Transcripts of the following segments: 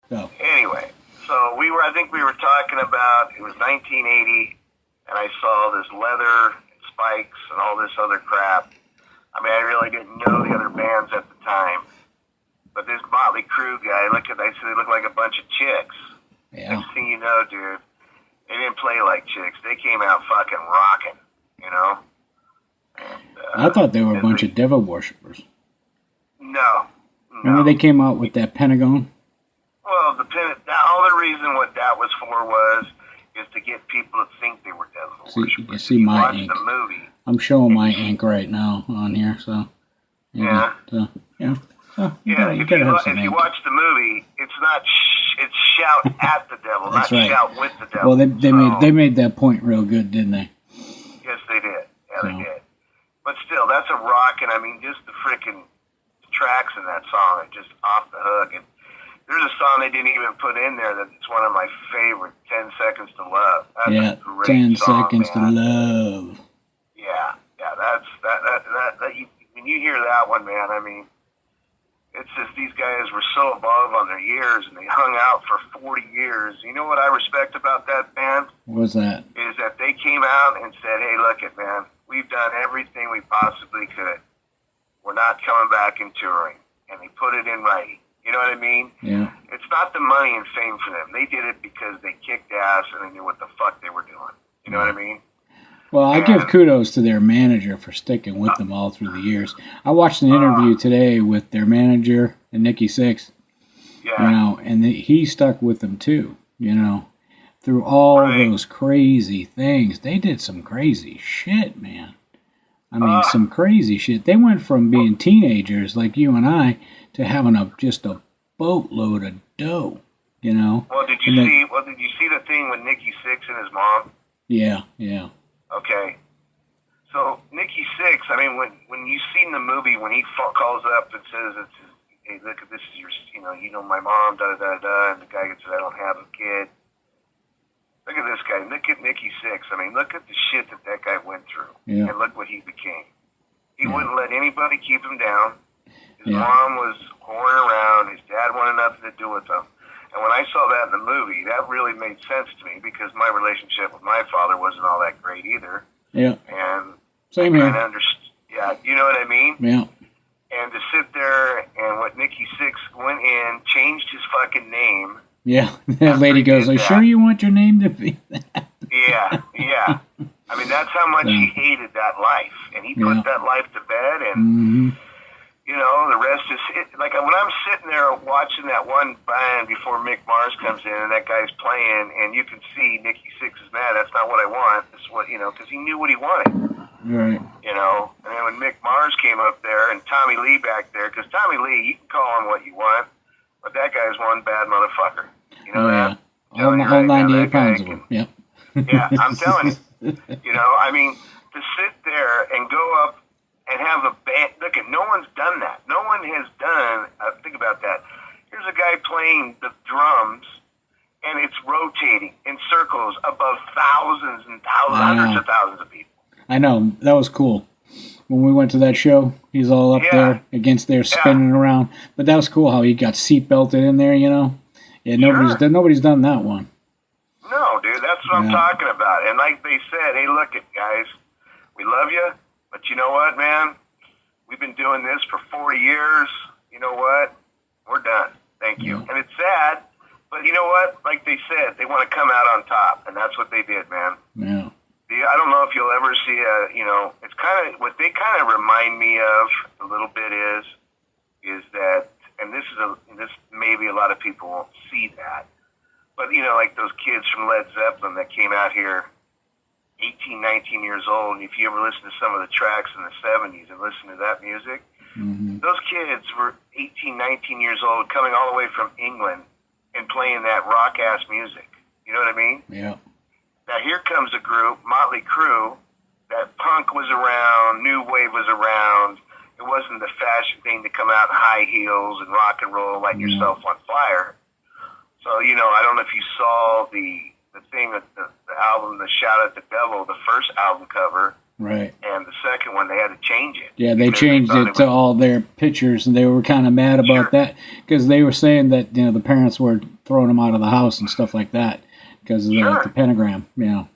Go. Anyway, so I think we were talking about, it was 1980, and I saw this leather, spikes, and all this other crap. I mean, I really didn't know the other bands at the time. But this Motley Crue guy, I said they look like a bunch of chicks. Yeah. Next thing you know, dude, they didn't play like chicks. They came out fucking rocking, you know? And, I thought they were a bunch of devil worshippers. No. Remember they came out with that pentagon? Well, all the reason what that was for is to get people to think they were devil worshippers. You see my ink. The movie. I'm showing my ink right now on here, so. Yeah. So, yeah. Oh, yeah, if you watch the movie, it's not it's shout at the devil, That's not right. Shout with the devil. Well, they made that point real good, didn't they? Yes, they did. Yeah, they did. But still, that's a rock, and I mean, just the freaking tracks in that song are just off the hook. And there's a song they didn't even put in there that's one of my favorite, 10 Seconds to Love. That's a great 10 song, Seconds man. to Love. Yeah, that's when you hear that one, man, I mean, it's just these guys were so above on their years, and they hung out for 40 years. You know what I respect about that band? What's that? Is that they came out and said, hey, look it, man, we've done everything we possibly could. We're not coming back and touring. And they put it in writing. You know what I mean? Yeah. It's not the money and fame for them. They did it because they kicked ass and they knew what the fuck they were doing. You know what I mean? Well, I give kudos to their manager for sticking with them all through the years. I watched an interview today with their manager and Nikki Sixx. Yeah. You know, and he stuck with them too. You know, through all those crazy things, they did some crazy shit, man. I mean, some crazy shit. They went from being teenagers like you and I to having just a boatload of dough. You know. Well, did you see the thing with Nikki Sixx and his mom? Yeah, yeah. Okay. So Nikki Sixx, I mean, when you've seen the movie, when he calls up and says, "Hey, look, this is your, you know my mom, da da da," and the guy says, "I don't have a kid." Look at this guy. Look at Nikki Sixx. I mean, look at the shit that guy went through, and look what he became. He wouldn't let anybody keep him down. His mom was whoring around. His dad wanted nothing to do with him. And when I saw that in the movie, that really made sense to me because my relationship with my father wasn't all that great either. Yeah. And same here. Yeah, you know what I mean? Yeah. And to sit there and what Nikki Sixx went in, changed his fucking name. Yeah, that lady goes, "Are you sure you want your name to be that?" Yeah, yeah. I mean, that's how much he hated that life. And he put that life to bed and... You know, the rest is like when I'm sitting there watching that one band before Mick Mars comes in and that guy's playing, and you can see Nikki Sixx is mad. That's not what I want. That's what because he knew what he wanted. Right. You know, and then when Mick Mars came up there and Tommy Lee back there, because Tommy Lee, you can call him what you want, but that guy's one bad motherfucker. You know that? All 98 pounds of him. Yep. Yeah, I'm telling you. You know, I mean, to sit there and go up and have a band. Look, no one's done that. No one has done. Think about that. Here's a guy playing the drums, and it's rotating in circles above thousands and thousands, hundreds of thousands of people. I know. That was cool. When we went to that show, he's all up there against there spinning around. But that was cool how he got seat belted in there. You know. Yeah. Nobody's done that one. No, dude. That's what I'm talking about. And like they said, hey, look, guys, we love you. But you know what, man? We've been doing this for 40 years. You know what? We're done. Thank you. And it's sad, but you know what? Like they said, they want to come out on top, and that's what they did, man. Yeah. I don't know if you'll ever see it's kind of, what they kind of remind me of a little bit is that, and this maybe a lot of people won't see that, but like those kids from Led Zeppelin that came out here 18, 19 years old, and if you ever listen to some of the tracks in the 70s and listen to that music, those kids were 18, 19 years old coming all the way from England and playing that rock-ass music. You know what I mean? Yeah. Now here comes a group, Motley Crue, that punk was around, new wave was around. It wasn't the fashion thing to come out in high heels and rock and roll, light yourself on fire. So, I don't know if you saw the thing with the album, The Shout at the Devil, the first album cover, Right. And the second one, they had to change it. Yeah, they changed it to all their pictures, and they were kind of mad about that because they were saying that the parents were throwing them out of the house and stuff like that because of the pentagram. You got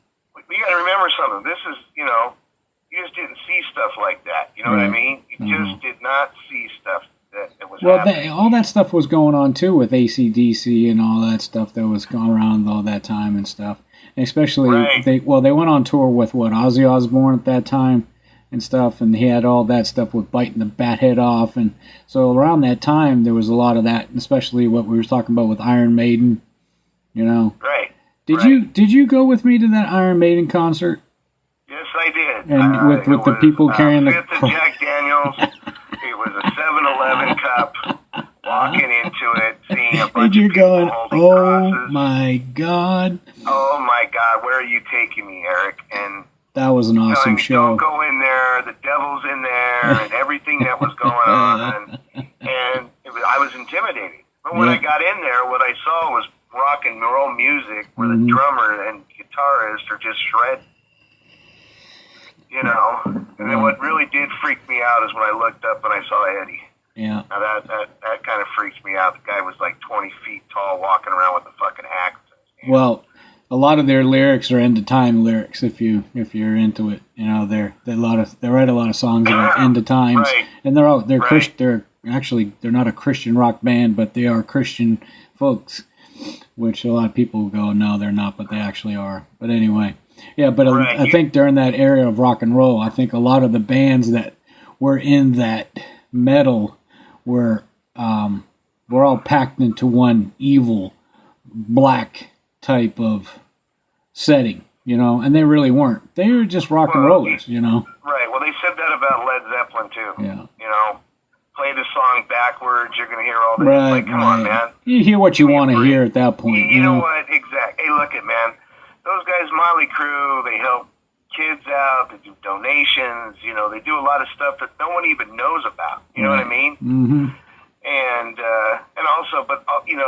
to remember something. This is you just didn't see stuff like that. You know what I mean? You just did not see stuff that was happening. All that stuff was going on too with AC/DC and all that stuff that was going around all that time and stuff. And especially they went on tour with Ozzy Osbourne at that time and stuff, and he had all that stuff with biting the bat head off, and so around that time there was a lot of that, especially what we were talking about with Iron Maiden. Right. Did you go with me to that Iron Maiden concert? Yes, I did. And with the people carrying the fifth of Jack Daniels. It was a 7-Eleven cup. Walking into it, seeing a bunch of people holding crosses. My God! Oh my God! Where are you taking me, Eric? And that was an awesome show. Don't go in there. The devil's in there, and everything that was going on. And I was intimidated. But when I got in there, what I saw was rock and roll music, where the drummer and guitarist are just shredding. And then what really did freak me out is when I looked up and I saw Eddie. Yeah. Now that kind of freaks me out. The guy was like 20 feet tall, walking around with a fucking axe. Well, a lot of their lyrics are end of time lyrics. If you're into it, they write a lot of songs about end of times, and they're Christian. They're not a Christian rock band, but they are Christian folks, which a lot of people go, no, they're not, but they actually are. But anyway, yeah. But I think during that era of rock and roll, I think a lot of the bands that were in that metal were all packed into one evil black type of setting, and they really weren't. They were just rock and rollers, Right. Well, they said that about Led Zeppelin too. Yeah. Play the song backwards, you're gonna hear all this. Right. Come on, man. You hear what you want to hear at that point. You know what? Exactly. Hey, look it, man. Those guys, Motley Crue, they help kids out. They do donations. They do a lot of stuff that no one even knows about. You know what I mean? Mm-hmm. And also, but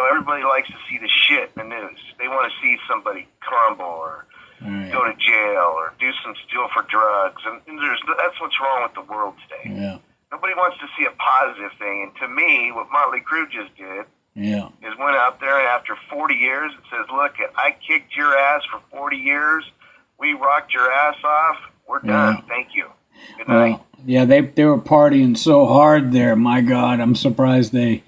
everybody likes to see the shit in the news. They want to see somebody crumble or go to jail or steal for drugs. And that's what's wrong with the world today. Yeah. Nobody wants to see a positive thing. And to me, what Motley Crue just did is went out there and after 40 years and says, look, I kicked your ass for 40 years. We rocked your ass off. We're done. Thank you. Good night. Yeah, they were partying so hard there. My God, I'm surprised they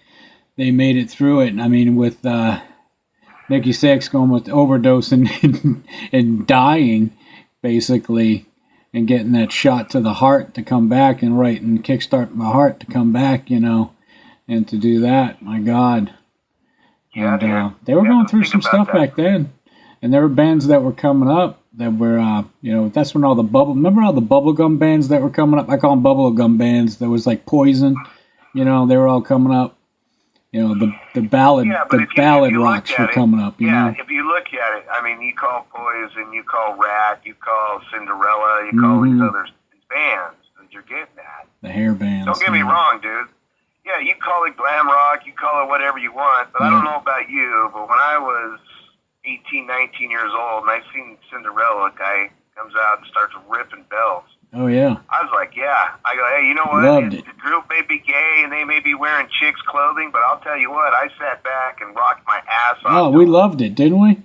made it through it. I mean, with Nikki Sixx going with overdosing and dying, basically, and getting that shot to the heart to come back and kickstart my heart to come back, and to do that, my God. Yeah, and they were going through some stuff back then, and there were bands that were coming up that were, that's when all the remember all the bubblegum bands that were coming up? I call them bubblegum bands. There was like Poison, they were all coming up. The ballad rocks were coming up. If you look at it, I mean, you call Poison, you call Rat, you call Cinderella, you call these other bands that you're getting at. The hair bands. Don't get me wrong, dude. Yeah, you call it glam rock, you call it whatever you want, but I don't know about you, but when I was 18, 19 years old, and I seen Cinderella, a guy comes out and starts ripping bells. Oh, yeah. I was like, yeah. I go, hey, you know what? Loved it. The group may be gay and they may be wearing chicks' clothing, but I'll tell you what, I sat back and rocked my ass off. Oh, we loved it, didn't we?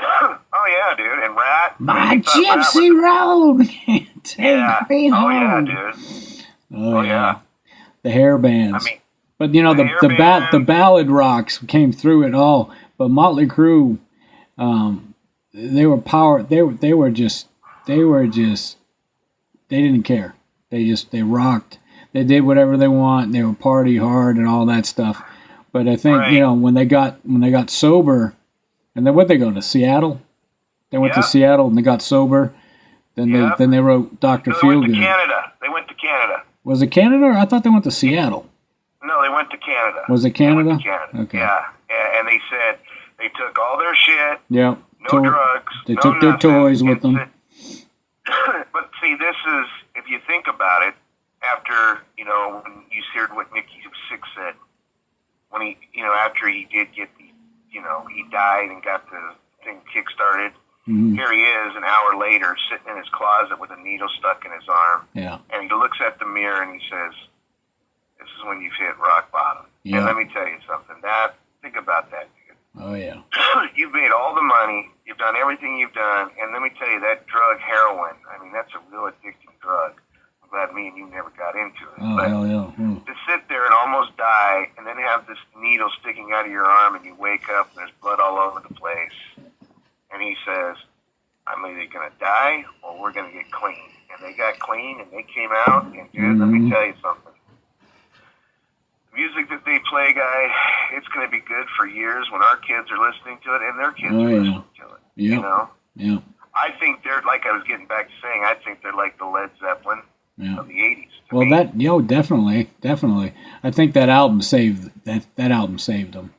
Oh, yeah, dude. And Rat. My gypsy road. Take me home. Oh, yeah, dude. Oh, yeah. The hair bands. I mean, but, the ballad rocks came through it all. But Motley Crue, they were power. They didn't care. They rocked. They did whatever they want. They were party hard and all that stuff. But I think when they got sober, and then where'd they go to Seattle? They went to Seattle and they got sober. Then they wrote Dr. Feelgood. They went to Canada. They went to Canada. Was it Canada? Or I thought they went to Seattle. No, they went to Canada. Was it Canada? They went to Canada. Okay. Yeah, and they said they took all their shit. Yeah. No drugs. They took their toys with them. But see, this is, if you think about it, after, when you heard what Nikki Sixx said, when he, after he did get the, he died and got the thing kick-started, Here he is an hour later sitting in his closet with a needle stuck in his arm. Yeah. And he looks at the mirror and he says, this is when you've hit rock bottom. Yeah. And let me tell you something. Think about that, dude. Oh, yeah. You've made all the money. You've done everything you've done. And let me tell you, that drug, heroin, I mean, that's a real addicting drug. I'm glad me and you never got into it. Oh, but hell yeah. to sit there and almost die and then have this needle sticking out of your arm and you wake up and there's blood all over the place. And he says, I'm either going to die or we're going to get clean. And they got clean and they came out. And, dude, let me tell you something. The music that they play, guy, it's going to be good for years when our kids are listening to it and their kids are listening to it. Yep. You know? Yeah. I think they're, like I was getting back to saying, I think they're like the Led Zeppelin of the 80s. Well, definitely. I think that album saved that album saved them.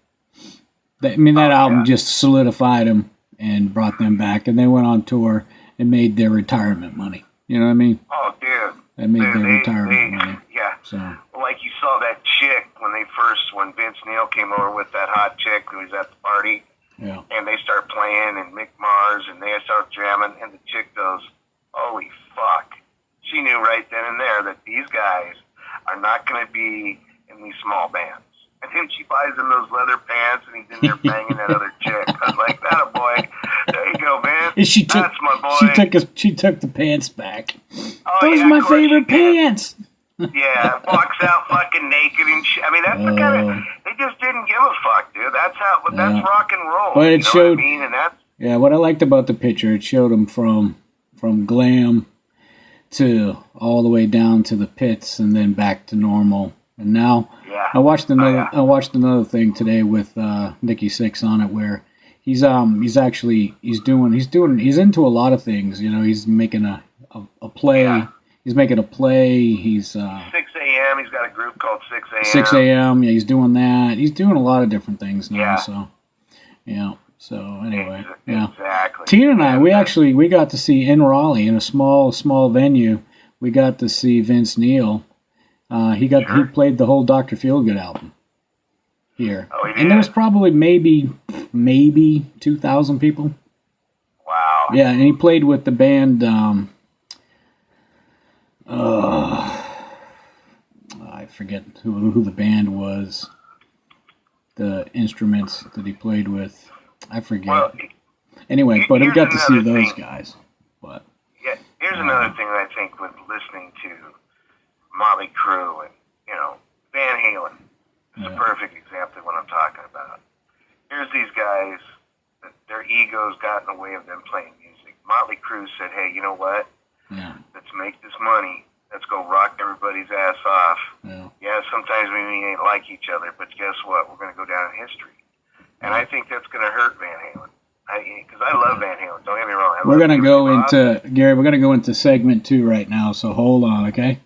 That album just solidified them and brought them back, and they went on tour and made their retirement money. You know what I mean? Oh, dude. They made their retirement money. Yeah. So. Well, like you saw that chick when Vince Neil came over with that hot chick who was at the party. Yeah. And they start playing, and Mick Mars, and they start jamming, and the chick goes, holy fuck. She knew right then and there that these guys are not going to be in these small bands. And then she buys him those leather pants, and he's in there banging that other chick. I was like, that a boy. There you go, man. That's my boy. She took the pants back. Oh, those are my favorite pants. Yeah, walks out fucking naked and shit. I mean, that's the kind of, they just didn't give a fuck, dude. That's rock and roll. But it showed, what I mean? And that's, what I liked about the picture, it showed them from glam to all the way down to the pits and then back to normal. And now I watched another thing today with Nikki Sixx on it where he's into a lot of things. You know, he's making a play. Yeah. He's making a play. He's 6 a.m. He's got a group called 6 a.m. 6 a.m. Yeah, he's doing that. He's doing a lot of different things now. Yeah. So, yeah. So anyway, exactly. Tina and I, we got to see in Raleigh in a small venue. We got to see Vince Neil. He played the whole Dr. Feelgood album here. Oh, he did? And there was probably maybe 2,000 people. Wow. Yeah, and he played with the band. I forget who the band was. The instruments that he played with, I forget. Well, anyway, but we got to see those guys. But yeah, here's another thing that I think with listening to Motley Crue and Van Halen is a perfect example of what I'm talking about. Here's these guys that their egos got in the way of them playing music. Motley Crue said, "Hey, you know what? Yeah. Let's make this money. Let's go rock everybody's ass off. Yeah, sometimes we ain't like each other, but guess what? We're going to go down in history." And I think that's going to hurt Van Halen. Because I love Van Halen. Don't get me wrong. We're going to go into segment 2 right now, so hold on, okay?